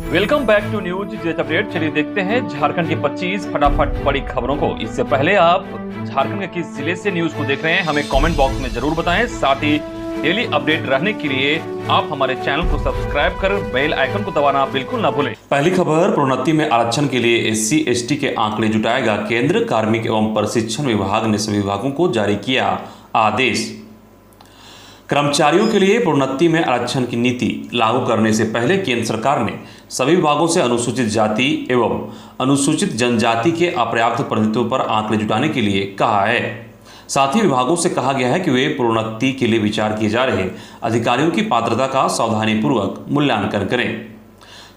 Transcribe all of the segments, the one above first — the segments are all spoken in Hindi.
Welcome back to news jet update. चलिए देखते हैं झारखंड की 25 फटाफट बड़ी खबरों को। इससे पहले आप झारखंड के किस जिले से न्यूज को देख रहे हैं हमें कमेंट बॉक्स में जरूर बताएं। साथ ही डेली अपडेट रहने के लिए आप हमारे चैनल को सब्सक्राइब कर बेल आइकन को दबाना बिल्कुल ना भूलें। पहली खबर, प्रोन्नति में आरक्षण के लिए SC/ST के आंकड़े जुटाएगा केंद्र। कार्मिक एवं प्रशिक्षण विभाग ने सभी विभागों को जारी किया आदेश। कर्मचारियों के लिए प्रोन्नति में आरक्षण की नीति लागू करने से पहले केंद्र सरकार ने सभी विभागों से अनुसूचित जाति एवं अनुसूचित जनजाति के अपर्याप्त प्रतिनिधित्व पर आंकड़े जुटाने के लिए कहा है। साथ ही विभागों से कहा गया है कि वे प्रोन्नति के लिए विचार किए जा रहे अधिकारियों की पात्रता का सावधानीपूर्वक मूल्यांकन करें।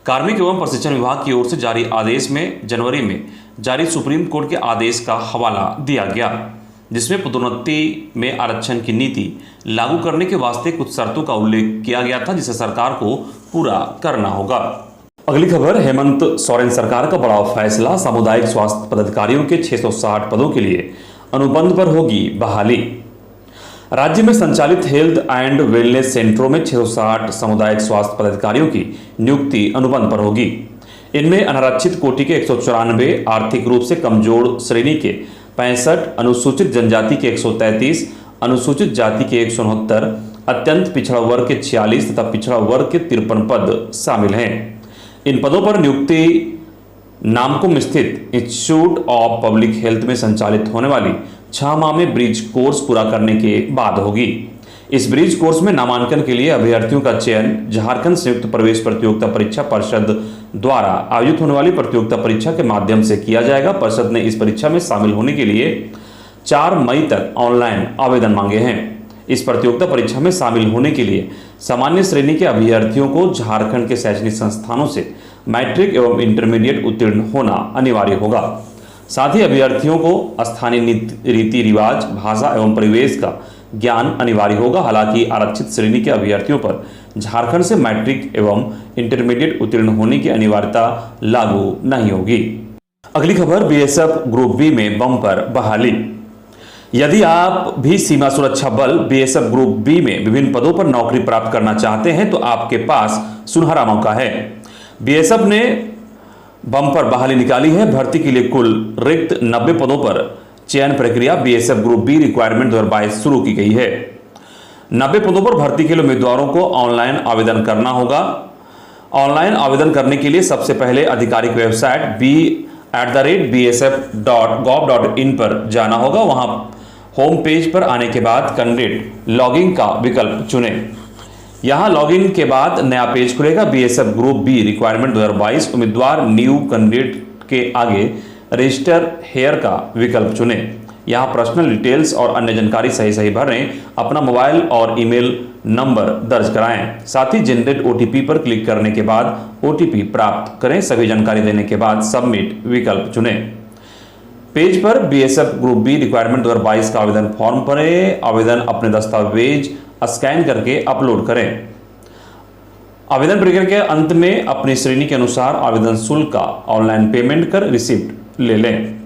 कार्मिक एवं प्रशिक्षण विभाग की ओर से जारी आदेश में जनवरी में जारी सुप्रीम कोर्ट के आदेश का हवाला दिया गया, जिसमें पदोन्नति में आरक्षण की नीति लागू करने के वास्ते कुछ शर्तों का उल्लेख किया गया था, जिसे सरकार को पूरा करना होगा। अगली खबर, हेमंत सोरेन सरकार का बड़ा फैसला। सामुदायिक स्वास्थ्य पदाधिकारियों के 660 पदों के लिए अनुबंध पर होगी बहाली। राज्य में संचालित हेल्थ एंड वेलनेस सेंटरों में 660 सामुदायिक स्वास्थ्य पदाधिकारियों की नियुक्ति अनुबंध पर होगी। इनमें अनारक्षित कोटि के 194, आर्थिक रूप से कमजोर श्रेणी के 65, अनुसूचित जनजाति के 133, अनुसूचित जाति के 169, अत्यंत पिछड़ा वर्ग के 46 तथा पिछड़ा वर्ग के 53 पद शामिल हैं। इन पदों पर नियुक्ति नामकुम स्थित इंस्टीट्यूट ऑफ पब्लिक हेल्थ में संचालित होने वाली 6 माह में ब्रिज कोर्स पूरा करने के बाद होगी। इस ब्रिज कोर्स में नामांकन के लिए अभ्यर्थियों का चयन झारखंड संयुक्त प्रवेश प्रतियोगिता परीक्षा परिषद द्वारा आयोजित होने वाली प्रतियोगिता परीक्षा के माध्यम से किया जाएगा। परिषद ने इस परीक्षा में शामिल होने के लिए 4 मई तक ऑनलाइन आवेदन मांगे हैं। इस प्रतियोगिता परीक्षा में शामिल होने के लिए सामान्य श्रेणी के अभ्यर्थियों को झारखंड के शैक्षणिक संस्थानों से मैट्रिक एवं इंटरमीडिएट उत्तीर्ण होना अनिवार्य होगा। साथ ही अभ्यर्थियों को स्थानीय रीति रिवाज, भाषा एवं परिवेश का ज्ञान अनिवार्य होगा। हालांकि आरक्षित श्रेणी के अभ्यर्थियों पर झारखंड से मैट्रिक एवं इंटरमीडिएट उत्तीर्ण होने की अनिवार्यता लागू नहीं होगी। अगली खबर, BSF ग्रुप बी में बम्पर बहाली। यदि आप भी सीमा सुरक्षा बल BSF ग्रुप बी में विभिन्न पदों पर नौकरी प्राप्त करना चाहते हैं तो आपके पास सुनहरा मौका है। BSF ने बम्पर बहाली निकाली है। भर्ती के लिए कुल रिक्त 90 पदों पर चयन प्रक्रिया BSF ग्रुप बी रिक्वायरमेंट 2022 शुरू की गई है। 90 पदों पर भर्ती के लिए उम्मीदवारों को ऑनलाइन आवेदन करना होगा। ऑनलाइन आवेदन करने के लिए सबसे पहले आधिकारिक वेबसाइट b@bsf.gov.in पर जाना होगा। वहां होम पेज पर आने के बाद कैंडिडेट लॉगिन का विकल्प चुनें। यहां लॉगिन के बाद नया पेज खुलेगा। BSF ग्रुप बी रिक्वायरमेंट 2022 उम्मीदवार न्यू कैंडिडेट के आगे रजिस्टर हेयर का विकल्प चुनें। यहां पर्सनल डिटेल्स और अन्य जानकारी सही भरें। अपना मोबाइल और ईमेल नंबर दर्ज कराएं। साथ ही जनरेट OTP पर क्लिक करने के बाद OTP प्राप्त करें। सभी जानकारी देने के बाद सबमिट विकल्प चुनें। पेज पर BSF ग्रुप बी रिक्वायरमेंट 2022 का आवेदन फॉर्म भरें। आवेदन अपने दस्तावेज स्कैन करके अपलोड करें। आवेदन प्रक्रिया के अंत में अपनी श्रेणी के अनुसार आवेदन शुल्क का ऑनलाइन पेमेंट कर रिसिप्ट ले लें।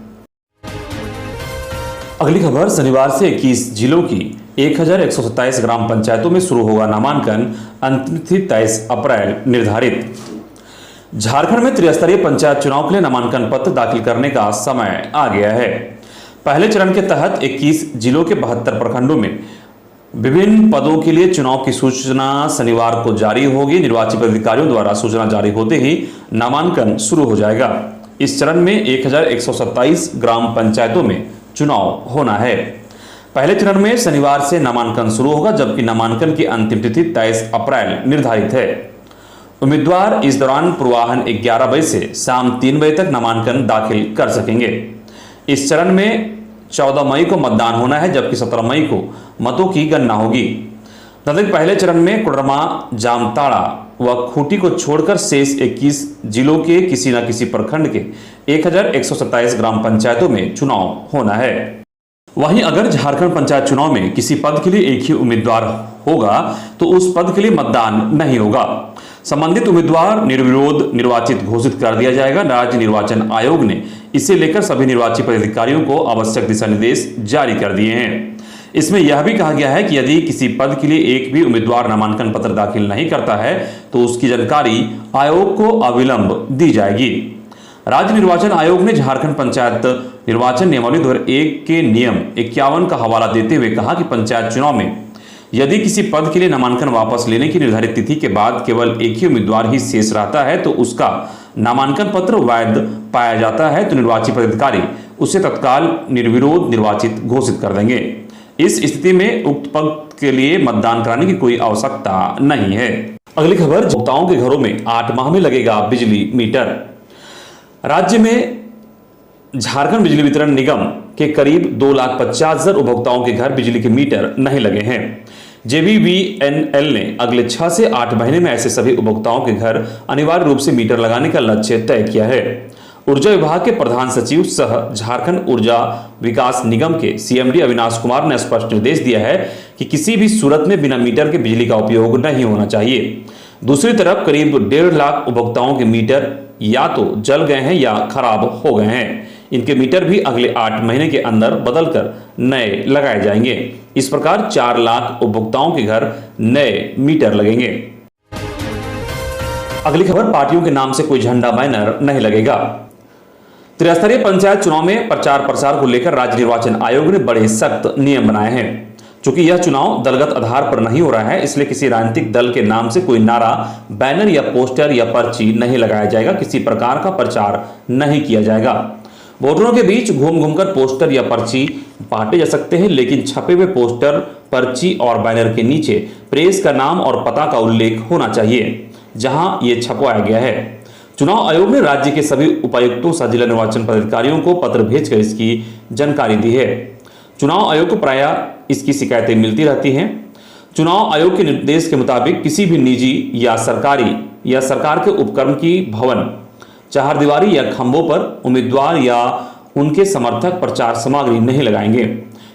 अगली खबर, शनिवार से 21 जिलों की 1127 ग्राम पंचायतों में शुरू होगा नामांकन। अंतिम तिथि 23 अप्रैल निर्धारित। झारखंड में त्रिस्तरीय पंचायत चुनाव के लिए नामांकन पत्र दाखिल करने का समय आ गया है। पहले चरण के तहत 21 जिलों के 72 प्रखंडों में विभिन्न पदों के लिए चुनाव की सूचना शनिवार को जारी होगी। निर्वाचित अधिकारियों द्वारा सूचना जारी होते ही नामांकन शुरू हो जाएगा। इस चरण में 1127 ग्राम पंचायतों में चुनाव होना है। पहले चरण में शनिवार से नामांकन शुरू होगा, जबकि नामांकन की अंतिम तिथि 23 अप्रैल निर्धारित है। उम्मीदवार इस दौरान पूर्वाह्न 11 बजे से शाम 3 बजे तक नामांकन दाखिल कर सकेंगे। इस चरण में 14 मई को मतदान होना है, जबकि 17 मई को मतों की गणना होगी। पहले चरण में कोडरमा, जामताड़ा व खूंटी को छोड़कर शेष 21 जिलों के किसी न किसी प्रखंड के 1127 ग्राम पंचायतों में चुनाव होना है। वहीं अगर झारखंड पंचायत चुनाव में किसी पद के लिए एक ही उम्मीदवार होगा तो उस पद के लिए मतदान नहीं होगा। संबंधित उम्मीदवार निर्विरोध निर्वाचित घोषित कर दिया जाएगा। राज्य निर्वाचन आयोग ने इसे लेकर सभी निर्वाचित पदाधिकारियों को आवश्यक दिशा निर्देश जारी कर दिए हैं। इसमें यह भी कहा गया है कि यदि किसी पद के लिए एक भी उम्मीदवार नामांकन पत्र दाखिल नहीं करता है तो उसकी जानकारी आयोग को अविलंब दी जाएगी। राज्य निर्वाचन आयोग ने झारखंड पंचायत निर्वाचन नियमावली 2001 के नियम 51 का हवाला देते हुए कहा कि पंचायत चुनाव में यदि किसी पद के लिए नामांकन वापस लेने की निर्धारित तिथि के बाद केवल एक ही उम्मीदवार ही शेष रहता है तो उसका नामांकन पत्र वैध पाया जाता है तो निर्वाची पदाधिकारी उसे तत्काल निर्विरोध निर्वाचित घोषित कर देंगे। इस स्थिति में उक्त पद के लिए मतदान कराने की कोई आवश्यकता नहीं है। अगली खबर, उपभोक्ताओं के घरों में 8 माह में लगेगा बिजली मीटर। राज्य में झारखंड बिजली वितरण निगम के करीब 2,50,000 उपभोक्ताओं के घर बिजली के मीटर नहीं लगे हैं। JBVNL ने अगले 6 से 8 महीने में ऐसे सभी उपभोक्ताओं के घर अनिवार्य रूप से मीटर लगाने का लक्ष्य तय किया है। ऊर्जा विभाग के प्रधान सचिव सह झारखंड ऊर्जा विकास निगम के CMD अविनाश कुमार ने स्पष्ट निर्देश दिया है कि किसी भी सूरत में बिना मीटर के बिजली का उपयोग नहीं होना चाहिए। दूसरी तरफ करीब 1.5 लाख उपभोक्ताओं के मीटर या तो जल गए हैं या खराब हो गए हैं। इनके मीटर भी अगले 8 महीने के अंदर बदलकर नए लगाए जाएंगे। इस प्रकार 4 लाख उपभोक्ताओं के घर नए मीटर लगेंगे। अगली खबर, पार्टियों के नाम से कोई झंडा बैनर नहीं लगेगा। त्रिस्तरीय पंचायत चुनाव में प्रचार प्रसार को लेकर राज्य निर्वाचन आयोग ने बड़े सख्त नियम बनाए हैं। चूंकि यह चुनाव दलगत आधार पर नहीं हो रहा है, इसलिए किसी राजनीतिक दल के नाम से कोई नारा, बैनर या पोस्टर या पर्ची नहीं लगाया जाएगा। किसी प्रकार का प्रचार नहीं किया जाएगा। वोटरों के बीच घूम घूमकर पोस्टर या पर्ची बांटे जा सकते हैं, लेकिन छपे हुए पोस्टर, पर्ची और बैनर के नीचे प्रेस का नाम और पता का उल्लेख होना चाहिए जहां ये छपवाया गया है। चुनाव आयोग ने राज्य के सभी उपायुक्तों सह जिला निर्वाचन पदाधिकारियों को पत्र भेजकर इसकी जानकारी दी है। चुनाव आयोग को प्रायः इसकी शिकायतें मिलती रहती हैं। चुनाव आयोग के निर्देश के मुताबिक किसी भी निजी या सरकारी या सरकार के उपक्रम की भवन, चारदीवारी या खंभों पर उम्मीदवार या उनके समर्थक प्रचार सामग्री नहीं लगाएंगे।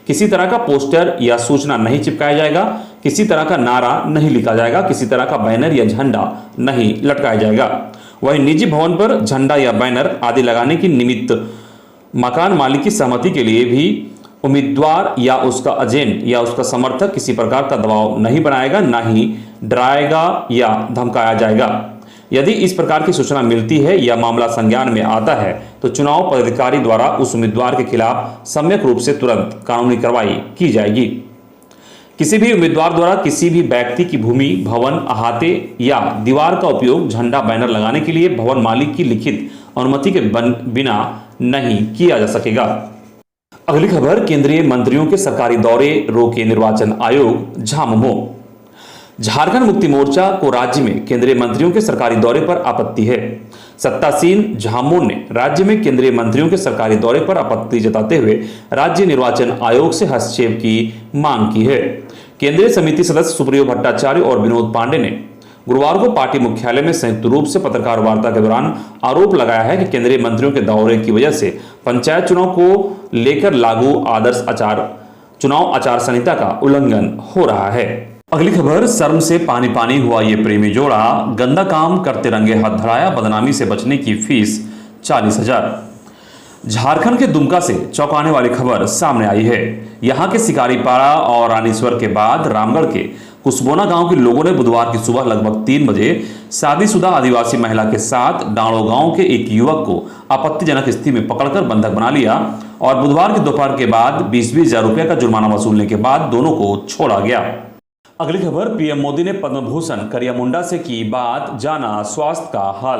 किसी तरह का पोस्टर या सूचना नहीं चिपकाया जाएगा। किसी तरह का नारा नहीं लिखा जाएगा। किसी तरह का बैनर या झंडा नहीं लटकाया जाएगा। वहीं निजी भवन पर झंडा या बैनर आदि लगाने की निमित्त मकान मालिक की सहमति के लिए भी उम्मीदवार या उसका एजेंट या उसका समर्थक किसी प्रकार का दबाव नहीं बनाएगा, ना ही डराएगा या धमकाया जाएगा। यदि इस प्रकार की सूचना मिलती है या मामला संज्ञान में आता है तो चुनाव पदाधिकारी द्वारा उस उम्मीदवार के खिलाफ सम्यक रूप से तुरंत कानूनी कार्रवाई की जाएगी। किसी भी उम्मीदवार द्वारा किसी भी व्यक्ति की भूमि, भवन, अहाते या दीवार का उपयोग झंडा, बैनर लगाने के लिए भवन मालिक की लिखित अनुमति के बिना नहीं किया जा सकेगा। अगली खबर, केंद्रीय मंत्रियों के सरकारी दौरे रोके निर्वाचन आयोग, झामुमो। झारखंड मुक्ति मोर्चा को राज्य में केंद्रीय मंत्रियों के सरकारी दौरे पर आपत्ति है। सत्तासीन झामुमो ने राज्य में केंद्रीय मंत्रियों के सरकारी दौरे पर आपत्ति जताते हुए राज्य निर्वाचन आयोग से हस्तक्षेप की मांग की है। केंद्रीय समिति सदस्य सुप्रियो भट्टाचार्य और विनोद पांडे ने गुरुवार को पार्टी मुख्यालय में संयुक्त रूप से पत्रकार वार्ता के दौरान आरोप लगाया है कि केंद्रीय मंत्रियों के दौरे की वजह से पंचायत चुनाव को लेकर लागू आदर्श चुनाव आचार संहिता का उल्लंघन हो रहा है। अगली खबर, शर्म से पानी पानी हुआ ये प्रेमी जोड़ा, गंदा काम करते रंगे हाथ धराया, बदनामी से बचने की फीस 40,000। झारखंड के दुमका से चौंकाने वाली खबर सामने आई है। यहां के शिकारीपाड़ा और रानीश्वर के बाद रामगढ़ के कुसबोना गांव के लोगों ने बुधवार की सुबह लगभग 3 बजे शादीशुदा आदिवासी महिला के साथ डाणो गांव के एक युवक को आपत्तिजनक स्थिति में पकड़कर बंधक बना लिया और बुधवार की दोपहर के बाद 20-20 हजार रुपये का जुर्माना वसूलने के बाद दोनों को छोड़ा गया। अगली खबर, पीएम मोदी ने पद्म भूषण करिया मुंडा से की बात, जाना स्वास्थ्य का हाल।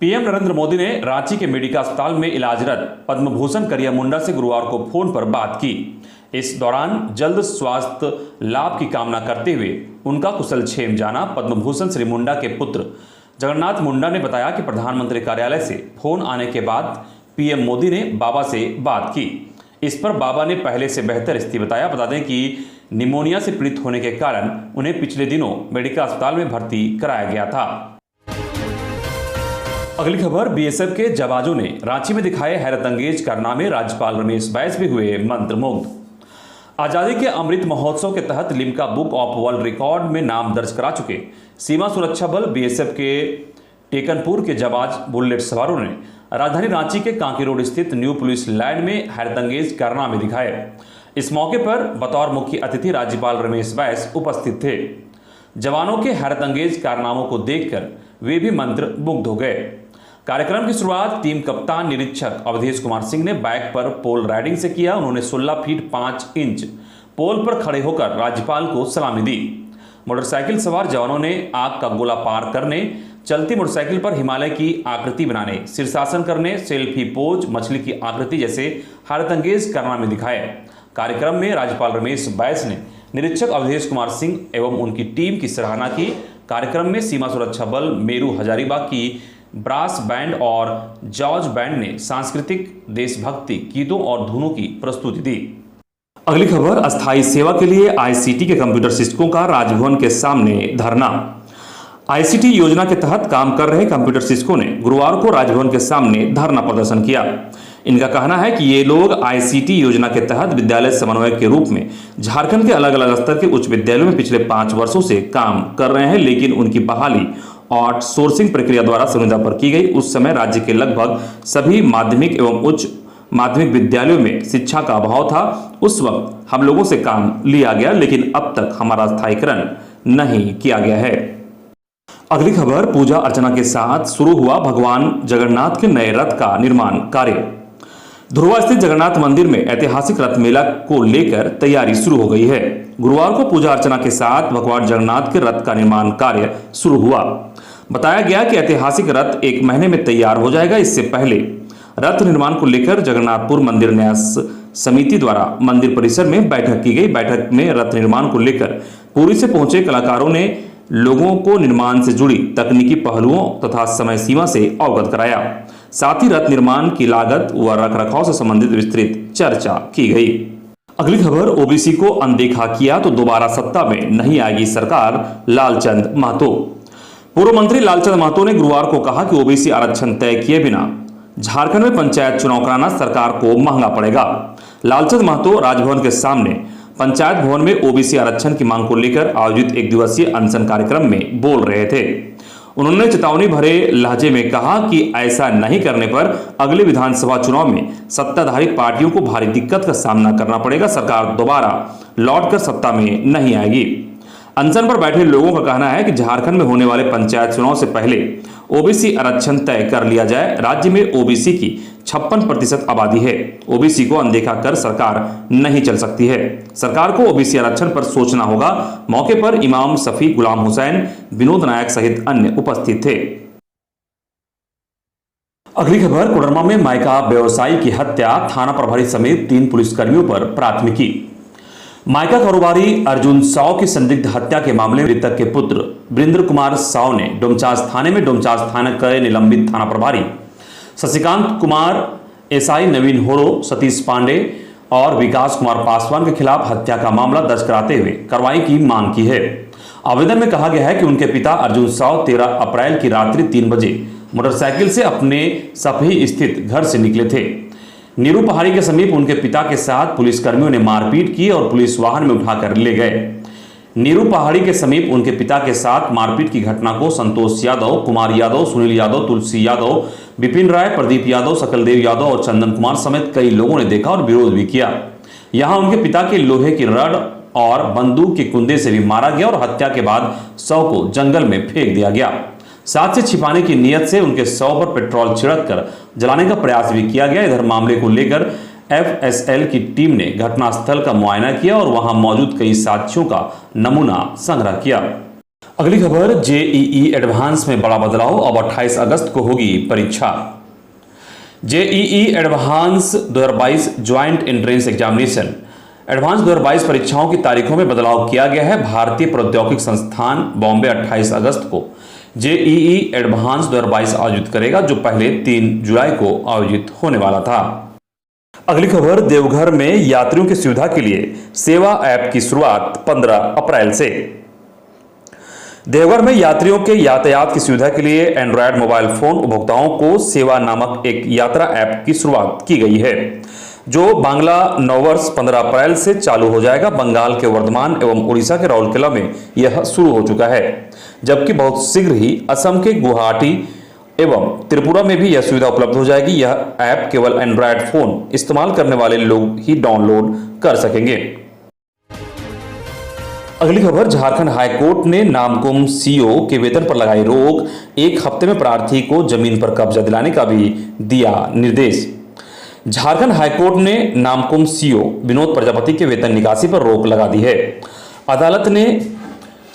पीएम नरेंद्र मोदी ने रांची के मेडिका अस्पताल में इलाजरत पद्म भूषण करिया मुंडा से गुरुवार को फोन पर बात की। इस दौरान जल्द स्वास्थ्य लाभ की कामना करते हुए उनका कुशलक्षेम जाना। पद्म भूषण श्री मुंडा के पुत्र जगन्नाथ मुंडा ने बताया कि प्रधानमंत्री कार्यालय से फोन आने के बाद पीएम मोदी ने बाबा से बात की। इस पर बाबा ने पहले से बेहतर स्थिति बताया। बता दें कि निमोनिया से पीड़ित होने के कारण उन्हें पिछले दिनों मेडिका अस्पताल में भर्ती कराया गया था। अगली खबर, बीएसएफ के जवानों ने रांची में दिखाए हैरतअंगेज कारनामे, राज्यपाल रमेश बैस भी हुए मंत्रमुग्ध। आजादी के अमृत महोत्सव के तहत Limca book of world record में नाम दर्ज करा चुके सीमा सुरक्षा बल बीएसएफ के टेकनपुर के जाबाज बुलेट सवारों ने राजधानी रांची के कांकी रोड स्थित न्यू पुलिस लैंड में हैरतअंगेज कारनामे दिखाए। इस मौके पर बतौर मुख्य अतिथि राज्यपाल रमेश बैस उपस्थित थे। जवानों के हैरतअंगेज कारनामों को देखकर वे भी मंत्र मुग्ध हो गए। कार्यक्रम की शुरुआत टीम कप्तान निरीक्षक अवधेश कुमार सिंह ने बाइक पर पोल राइडिंग से किया। उन्होंने 16 फीट 5 इंच पोल पर खड़े होकर राज्यपाल को सलामी दी। मोटरसाइकिल सवार जवानों ने आग का गोला पार करने, चलती मोटरसाइकिल पर हिमालय की आकृति बनाने, शीर्षासन करने, सेल्फी पोज, मछली की आकृति जैसे हैरतअंगेज कारनामे दिखाए। कार्यक्रम में राज्यपाल रमेश बैस ने निरीक्षक अवधेश कुमार सिंह एवं उनकी टीम की सराहना की। कार्यक्रम में सीमा सुरक्षा बल मेरू हजारीबाग की ब्रास बैंड और जॉर्ज बैंड ने सांस्कृतिक देशभक्ति गीतों और धुनों की प्रस्तुति दी। अगली खबर, अस्थायी सेवा के लिए आईसीटी के कंप्यूटर शिक्षकों का राजभवन के सामने धरना। आईसीटी योजना के तहत काम कर रहे कंप्यूटर शिक्षकों ने गुरुवार को राजभवन के सामने धरना प्रदर्शन किया। इनका कहना है कि ये लोग आईसीटी योजना के तहत विद्यालय समन्वयक के रूप में झारखंड के अलग अलग स्तर के उच्च विद्यालयों में पिछले 5 वर्षों से काम कर रहे हैं, लेकिन उनकी बहाली आउटसोर्सिंग प्रक्रिया द्वारा संविदा पर की गई। उस समय राज्य के लगभग सभी माध्यमिक एवं उच्च माध्यमिक विद्यालयों में शिक्षा का अभाव था। उस वक्त हम लोगों से काम लिया गया, लेकिन अब तक हमारा स्थायीकरण नहीं किया गया है। अगली खबर, पूजा अर्चना के साथ शुरू हुआ भगवान जगन्नाथ के नए रथ का निर्माण कार्य। ध्रुवा स्थित जगन्नाथ मंदिर में ऐतिहासिक रथ मेला को लेकर तैयारी शुरू हो गई है। गुरुवार को पूजा अर्चना के साथ भगवान जगन्नाथ के रथ का निर्माण कार्य शुरू हुआ। बताया गया कि ऐतिहासिक रथ 1 महीने में तैयार हो जाएगा। इससे पहले रथ निर्माण को लेकर जगन्नाथपुर मंदिर न्यास समिति द्वारा मंदिर परिसर में बैठक की गई। बैठक में रथ निर्माण को लेकर पुरी से पहुंचे कलाकारों ने लोगों को निर्माण से जुड़ी तकनीकी पहलुओं तथा समय सीमा से अवगत कराया। साथ ही रथ निर्माण की लागत व रखरखाव से संबंधित विस्तृत चर्चा की गई। अगली खबर, ओबीसी को अनदेखा किया तो दोबारा सत्ता में नहीं आएगी सरकार, लालचंद महतो। पूर्व मंत्री लालचंद महतो ने गुरुवार को कहा कि ओबीसी आरक्षण तय किए बिना झारखंड में पंचायत चुनाव कराना सरकार को महंगा पड़ेगा। लालचंद महतो राजभवन के सामने पंचायत भवन में ओबीसी आरक्षण की मांग को लेकर आयोजित 1 दिवसीय अनशन कार्यक्रम में बोल रहे थे। उन्होंने चेतावनी भरे लहजे में कहा कि ऐसा नहीं करने पर अगले विधानसभा चुनाव में सत्ताधारी पार्टियों को भारी दिक्कत का सामना करना पड़ेगा। सरकार दोबारा लौटकर सत्ता में नहीं आएगी। अनशन पर बैठे लोगों का कहना है कि झारखंड में होने वाले पंचायत चुनाव से पहले ओबीसी आरक्षण तय कर लिया जाए। राज्य में ओबीसी की 56% आबादी है। ओबीसी को अनदेखा कर सरकार नहीं चल सकती है। सरकार को ओबीसी आरक्षण पर सोचना होगा। मौके पर इमाम सफी, गुलाम हुसैन, विनोद नायक सहित अन्य उपस्थित थे। अगली खबर, कोडरमा में मायका व्यवसायी की हत्या, थाना प्रभारी समेत 3 पुलिसकर्मियों पर प्राथमिकी। मायका कारोबारी अर्जुन साव की संदिग्ध हत्या के मामले में मृतक के पुत्र वृंद्र कुमार साव ने डोमचांच थाने में डोमचांच थाना के निलंबित थाना प्रभारी शशिकांत कुमार, एसआई नवीन होरो, सतीश पांडे और विकास कुमार पासवान के खिलाफ हत्या का मामला दर्ज कराते हुए कार्रवाई की मांग की है। आवेदन में कहा गया है कि उनके पिता अर्जुन साव 13 अप्रैल की रात्रि 3 बजे मोटरसाइकिल से अपने सपही स्थित घर से निकले थे। नीरू पहाड़ी के समीप उनके पिता के साथ पुलिसकर्मियों ने मारपीट की और पुलिस वाहन में उठाकर ले गए। नीरू पहाड़ी के समीप उनके पिता के साथ मारपीट की घटना को संतोष यादव, कुमार यादव, सुनील यादव, तुलसी यादव, विपिन राय, प्रदीप यादव, सकलदेव यादव और चंदन कुमार समेत कई लोगों ने देखा और विरोध भी किया। यहां उनके पिता के लोहे की रड और बंदूक के कुंदे से भी मारा गया और हत्या के बाद शव को जंगल में फेंक दिया गया। साथ से छिपाने की नियत से उनके शव पर पेट्रोल छिड़क कर जलाने का प्रयास भी किया गया। इधर मामले को लेकर एफएसएल की टीम ने घटनास्थल का मुआयना किया और वहां मौजूद कई साक्ष्यों का नमूना संग्रह किया। अगली खबर, जेईई एडवांस में बड़ा बदलाव, अब 28 अगस्त को होगी परीक्षा। JEE advance 2022 joint entrance examination advance 2022 परीक्षाओं की तारीखों में बदलाव किया गया है। भारतीय प्रौद्योगिक संस्थान बॉम्बे 28 अगस्त को जेईई एडवांस 2022 आयोजित करेगा, जो पहले 3 जुलाई को आयोजित होने वाला था। अगली खबर, देवघर में यात्रियों की सुविधा के लिए सेवा ऐप की शुरुआत 15 अप्रैल से। देवघर में यात्रियों के यातायात की सुविधा के लिए एंड्रॉयड मोबाइल फोन उपभोक्ताओं को सेवा नामक एक यात्रा ऐप की शुरुआत की गई है, जो बांग्ला नववर्ष 15 अप्रैल से चालू हो जाएगा। बंगाल के वर्धमान एवं उड़ीसा के राउरकेला में यह शुरू हो चुका है, जबकि बहुत शीघ्र ही असम के गुवाहाटी एवं त्रिपुरा में भी यह सुविधा उपलब्ध हो जाएगी। यह ऐप केवल एंड्रॉयड फोन इस्तेमाल करने वाले लोग ही डाउनलोड कर सकेंगे। अगली खबर, झारखंड हाईकोर्ट ने नामकुम सीओ के वेतन पर लगाई रोक, 1 हफ्ते में प्रार्थी को जमीन पर कब्जा दिलाने का भी दिया निर्देश। झारखंड हाईकोर्ट ने नामकुम सीओ विनोद प्रजापति के वेतन निकासी पर रोक लगा दी है। अदालत ने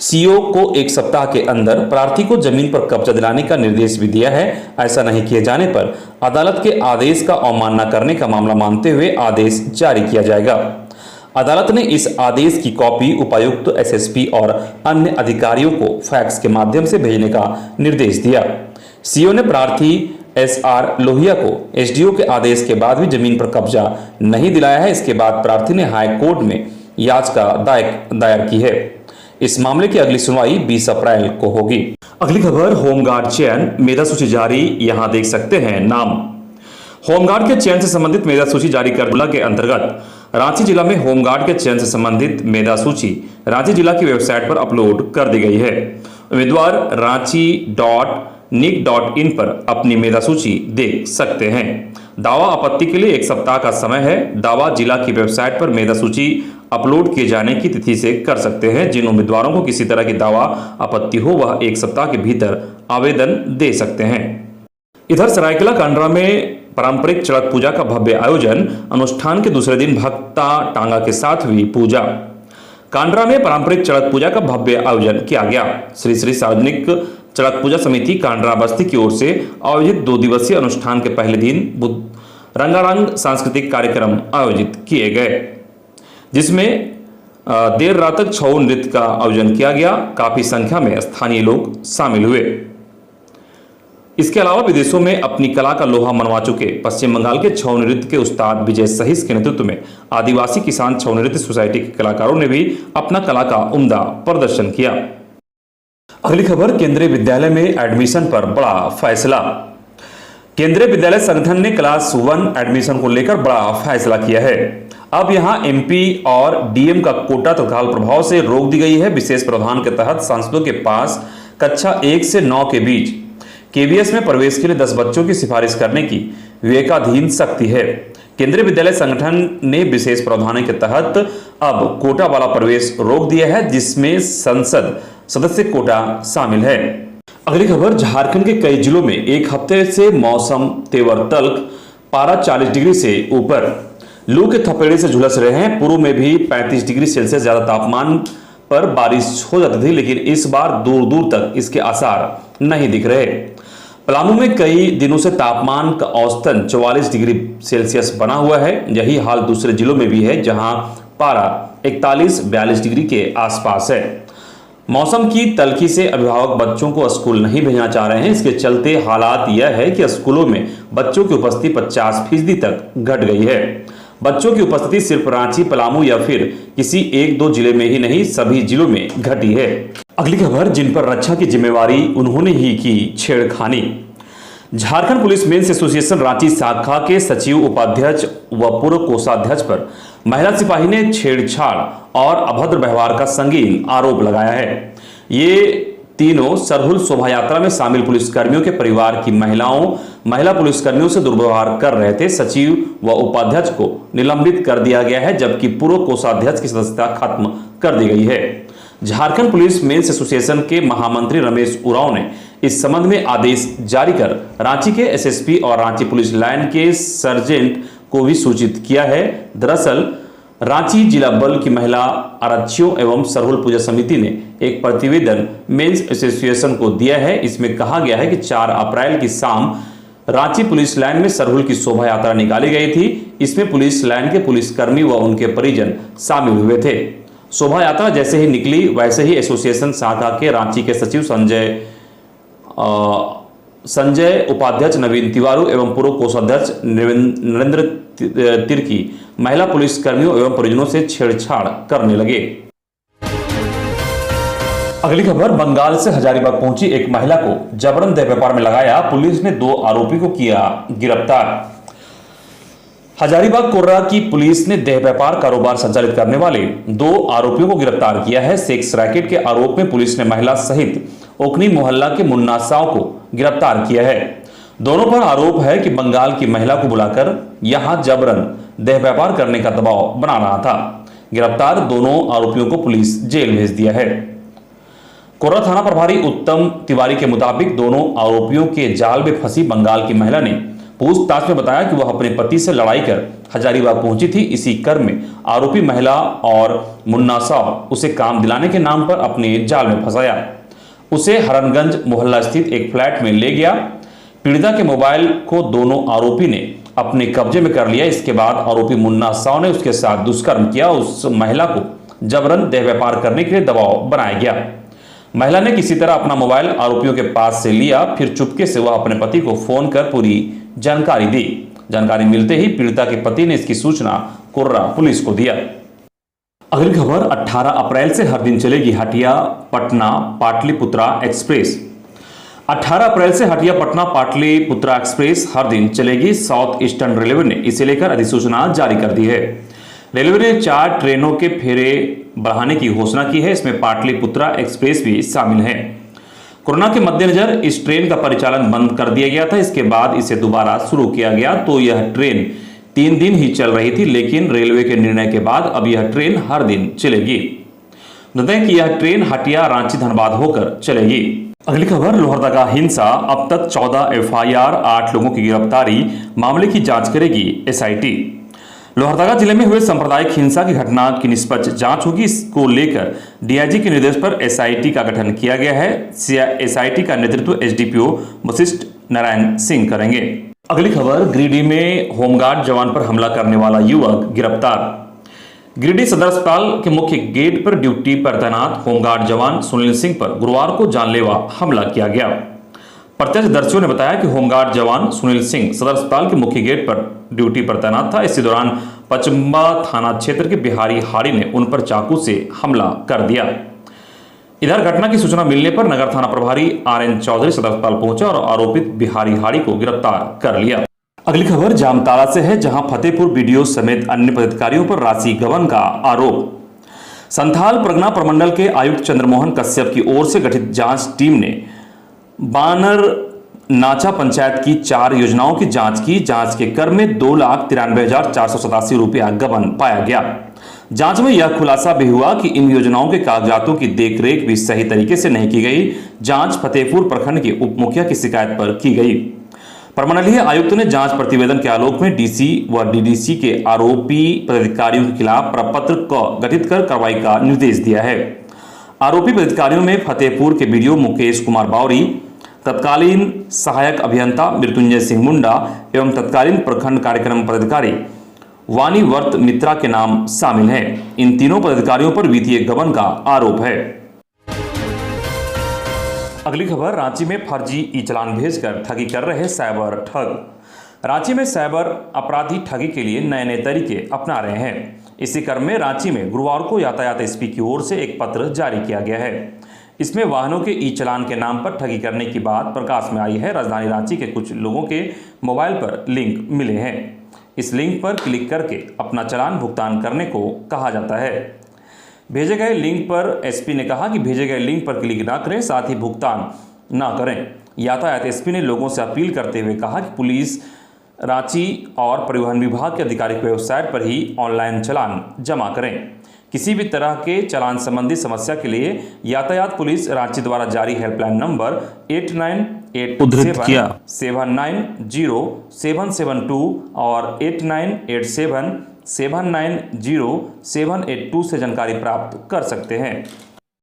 सीओ को 1 सप्ताह के अंदर प्रार्थी को जमीन पर कब्जा दिलाने का निर्देश भी दिया है। ऐसा नहीं किए जाने पर अदालत के आदेश का अवमानना करने का मामला मानते हुए आदेश जारी किया जाएगा। अदालत ने इस आदेश की कॉपी उपायुक्त, एसएसपी और अन्य अधिकारियों को फैक्स के माध्यम से भेजने का निर्देश दिया। सीओ ने प्रार्थी एसआर लोहिया को एसडीओ के आदेश के बाद भी जमीन पर कब्जा नहीं दिलाया है। इसके बाद प्रार्थी ने हाई कोर्ट में याचिका दायर की है। इस मामले की अगली सुनवाई 20 अप्रैल को होगी। अगली खबर, होमगार्ड चयन मेधा सूची जारी, यहां देख सकते हैं नाम। होमगार्ड के चयन से संबंधित मेधा सूची जारी कर के अंतर्गत रांची जिला में होमगार्ड के चयन से संबंधित मेधा सूची रांची जिला की वेबसाइट पर अपलोड कर दी गई है। उम्मीदवार ranchi.nic.in पर अपनी मेधा सूची देख सकते हैं। दावा आपत्ति के लिए 1 सप्ताह का समय है। दावा जिला की वेबसाइट पर मेधा सूची अपलोड किए जाने की तिथि से कर सकते हैं। जिन उम्मीदवारों को किसी तरह की दावा आपत्ति हो वह 1 सप्ताह के भीतर आवेदन दे सकते हैं। इधर सरायकेला कांड्रा में पारंपरिक चड़क पूजा का भव्य आयोजन, अनुष्ठान के दूसरे दिन भक्ता टांगा के साथ हुई पूजा। कांड्रा में पारंपरिक चड़क पूजा का भव्य आयोजन किया गया। श्री श्री सार्वजनिक चड़क पूजा समिति कांड्रा बस्ती की ओर से आयोजित 2 दिवसीय अनुष्ठान के पहले दिन रंगारंग सांस्कृतिक कार्यक्रम आयोजित किए गए, जिसमें देर रात तक छऊ नृत्य का आयोजन किया गया। काफी संख्या में स्थानीय लोग शामिल हुए। इसके अलावा विदेशों में अपनी कला का लोहा मनवा चुके पश्चिम बंगाल के छऊ नृत्य के उस्ताद विजय सहिस के नेतृत्व में आदिवासी किसान छऊ नृत्य सोसाइटी के कलाकारों ने भी अपना कला का उम्दा प्रदर्शन किया। अगली खबर, केंद्रीय विद्यालय में एडमिशन पर बड़ा फैसला। केंद्रीय विद्यालय संगठन ने क्लास 1 एडमिशन को लेकर बड़ा फैसला किया है। अब यहां एमपी और डीएम का कोटा तत्काल प्रभाव से रोक दी गई है। विशेष प्रावधान के तहत सांसदों के पास कक्षा 1 से 9 के बीच केवीएस में प्रवेश के लिए 10 बच्चों की सिफारिश करने की विवेकाधीन शक्ति है। केंद्रीय विद्यालय संगठन ने विशेष प्रावधान के तहत अब कोटा वाला प्रवेश रोक दिया है, जिसमें संसद सदस्य कोटा शामिल है। अगली खबर, झारखंड के कई जिलों में 1 हफ्ते से मौसम तेवर तल्ख, पारा 40 डिग्री से ऊपर, लू के थपेड़े से झुलस रहे हैं। पूर्व में भी 35 डिग्री सेल्सियस ज्यादा तापमान पर बारिश हो जाती थी, लेकिन इस बार दूर दूर तक इसके आसार नहीं दिख रहे। पलामू में कई दिनों से तापमान का औसतन 44 डिग्री सेल्सियस बना हुआ है। यही हाल दूसरे जिलों में भी है, जहां पारा 41-42 डिग्री के आसपास है। मौसम की तल्खी से अभिभावक बच्चों को स्कूल नहीं भेजना चाह रहे हैं। इसके चलते हालात यह है कि स्कूलों में बच्चों की उपस्थिति 50% तक घट गई है। बच्चों की उपस्थिति सिर्फ रांची, पलामू या फिर किसी 1-2 जिले में ही नहीं, सभी जिलों में घटी है। अगली खबर, जिन पर रक्षा की जिम्मेवारी उन्होंने ही की छेड़खानी। Jharkhand police men's association Ranchi शाखा के सचिव, उपाध्यक्ष व पूर्व कोषाध्यक्ष पर महिला सिपाही ने छेड़छाड़ और अभद्र व्यवहार का संगीन आरोप लगाया है। ये तीनों सरहुल शोभा यात्रा में शामिल पुलिसकर्मियों के परिवार की महिला पुलिसकर्मियों से दुर्व्यवहार कर रहे थे। सचिव व उपाध्यक्ष को निलंबित कर दिया गया है, जबकि पूर्व कोषाध्यक्ष की सदस्यता खत्म कर दी गई है। झारखंड पुलिस मेंस एसोसिएशन के महामंत्री रमेश उरांव ने इस संबंध में आदेश जारी कर रांची के एसएसपी और रांची पुलिस लाइन के सर्जेंट को भी सूचित किया है। दरअसल रांची जिला बल की महिला आरक्षियों एवं सरहुल पूजा समिति ने एक प्रतिवेदन मेंस एसोसिएशन को दिया है। इसमें कहा गया है कि 4 अप्रैल की शाम रांची पुलिस लाइन में सरहुल की शोभा यात्रा निकाली गई थी। इसमें पुलिस लाइन के पुलिसकर्मी व उनके परिजन शामिल हुए थे। शोभा यात्रा जैसे ही निकली, वैसे ही एसोसिएशन शाखा के रांची के सचिव संजय, उपाध्यक्ष नवीन तिवारी एवं पूर्व कोषाध्यक्ष नरेंद्र तिर्की महिला पुलिसकर्मियों एवं परिजनों से छेड़छाड़ करने लगे। अगली खबर, बंगाल से हजारीबाग पहुंची एक महिला को जबरन देह व्यापार में लगाया, पुलिस ने 2 आरोपी को किया गिरफ्तार। हजारीबाग कोर्रा की पुलिस ने देह व्यापार कारोबार संचालित करने वाले 2 आरोपियों को गिरफ्तार किया है। सेक्स रैकेट के आरोप में पुलिस ने महिला सहित ओकनी मोहल्ला के मुन्ना साव को गिरफ्तार किया है। दोनों पर आरोप है कि बंगाल की महिला को बुलाकर यहां जबरन देह व्यापार करने का दबाव बना रहा था। गिरफ्तार दोनों आरोपियों को पुलिस जेल भेज दिया है। कोर्रा थाना प्रभारी उत्तम तिवारी के मुताबिक दोनों आरोपियों के जाल में फंसी बंगाल की महिला ने पूछताछ में बताया कि वह अपने पति से लड़ाई कर हजारीबाग पहुंची थी। इसी क्रम में आरोपी महिला और मुन्ना साहब उसे काम दिलाने के नाम पर अपने जाल में फंसाया। उसे हरनगंज मोहल्ला स्थित एक फ्लैट में ले गया। पीड़िता के मोबाइल को दोनों आरोपी ने अपने कब्जे में कर लिया। इसके बाद आरोपी मुन्ना साहब ने उसके साथ दुष्कर्म किया। उस महिला को जबरन देह व्यापार करने के लिए दबाव बनाया गया। महिला ने किसी तरह अपना मोबाइल आरोपियों के पास से लिया, फिर चुपके से वह अपने पति को फोन कर पूरी जानकारी दी। जानकारी मिलते ही पीड़िता के पति ने इसकी सूचना कोर्रा पुलिस को दिया। अगली खबर, 18 अप्रैल से हर दिन चलेगी हटिया पटना पाटलिपुत्रा एक्सप्रेस। 18 अप्रैल से हटिया पटना पाटलिपुत्रा एक्सप्रेस हर दिन चलेगी। साउथ ईस्टर्न रेलवे ने इसे लेकर अधिसूचना जारी कर दी है। रेलवे ने 4 ट्रेनों के फेरे बढ़ाने की घोषणा की है। इसमें पाटलिपुत्रा एक्सप्रेस भी शामिल है। कोरोना के मद्देनजर इस ट्रेन का परिचालन बंद कर दिया गया था। इसके बाद इसे दोबारा शुरू किया गया तो यह ट्रेन 3 दिन ही चल रही थी, लेकिन रेलवे के निर्णय के बाद अब यह ट्रेन हर दिन चलेगी। बताएं कि यह ट्रेन हटिया रांची धनबाद होकर चलेगी। अगली खबर, लोहरदगा हिंसा, अब तक 14 एफआईआर, 8 लोगों की गिरफ्तारी, मामले की जांच करेगी एसआईटी। लोहरदगा जिले में हुए सांप्रदायिक हिंसा की घटना की निष्पक्ष जांच होगी। इसको लेकर डीआईजी के निर्देश पर एसआईटी का गठन किया गया है। एसआईटी का नेतृत्व एसडीपीओ वशिष्ठ नारायण सिंह करेंगे। अगली खबर, गिरिडीह में होमगार्ड जवान पर हमला करने वाला युवक गिरफ्तार। गिरिडीह सदर अस्पताल के मुख्य गेट पर ड्यूटी पर तैनात होमगार्ड जवान सुनील सिंह पर गुरुवार को जानलेवा हमला किया गया। प्रत्यक्षदर्शियों ने बताया कि होमगार्ड जवान सुनील सिंह सदर अस्पताल के मुख्य गेट पर ड्यूटी पर तैनात था। इसी दौरान पचम्बा थाना क्षेत्र के बिहारी हाड़ी ने उन पर चाकू से हमला कर दिया। इधर घटना की सूचना मिलने पर नगर थाना प्रभारी आरएन चौधरी सदर अस्पताल पहुंचा और आरोपित बिहारी हाड़ी को गिरफ्तार कर लिया। अगली खबर जामताड़ा से है, जहां फतेहपुर बीडीओ समेत अन्य पदाधिकारियों पर राशि गबन का आरोप। संथाल परगना प्रमंडल के आयुक्त चंद्रमोहन कश्यप की ओर से गठित जांच टीम ने बानर नाचा पंचायत की 4 योजनाओं की जांच की। जांच के क्रम में 2,93,487 रुपया गबन पाया गया। जांच में यह खुलासा भी हुआ कि इन योजनाओं के कागजातों की देखरेख भी सही तरीके से नहीं की गई। जांच फतेहपुर प्रखंड के उप मुखिया की शिकायत पर की गई। प्रमंडलीय आयुक्त ने जांच प्रतिवेदन के आलोक में डीसी व डीडीसी के आरोपी पदाधिकारियों के खिलाफ प्रपत्र को गठित कर कार्रवाई का निर्देश दिया है। आरोपी पदाधिकारियों में फतेहपुर के बीडीओ मुकेश कुमार बावरी, तत्कालीन सहायक अभियंता मृत्युंजय सिंह मुंडा एवं तत्कालीन प्रखंड कार्यक्रम पदाधिकारी वाणी वर्त मित्रा के नाम शामिल हैं। इन तीनों पदाधिकारियों पर वित्तीय गबन का आरोप है। अगली खबर, रांची में फर्जी ई चालान भेजकर ठगी कर रहे साइबर ठग। रांची में साइबर अपराधी ठगी के लिए नए नए तरीके अपना रहे हैं। इसी क्रम में रांची में गुरुवार को यातायात एसपी की ओर से एक पत्र जारी किया गया है। इसमें वाहनों के ई चालान के नाम पर ठगी करने की बात प्रकाश में आई है। राजधानी रांची के कुछ लोगों के मोबाइल पर लिंक मिले हैं। इस लिंक पर क्लिक करके अपना चालान भुगतान करने को कहा जाता है। भेजे गए लिंक पर एसपी ने कहा कि भेजे गए लिंक पर क्लिक ना करें, साथ ही भुगतान ना करें। यातायात एसपी ने लोगों से अपील करते हुए कहा कि पुलिस रांची और परिवहन विभाग के आधिकारिक वेबसाइट पर ही ऑनलाइन चालान जमा करें। किसी भी तरह के चालान संबंधी समस्या के लिए यातायात पुलिस रांची द्वारा जारी हेल्पलाइन नंबर 8987790772 और 8987790782 से जानकारी प्राप्त कर सकते हैं।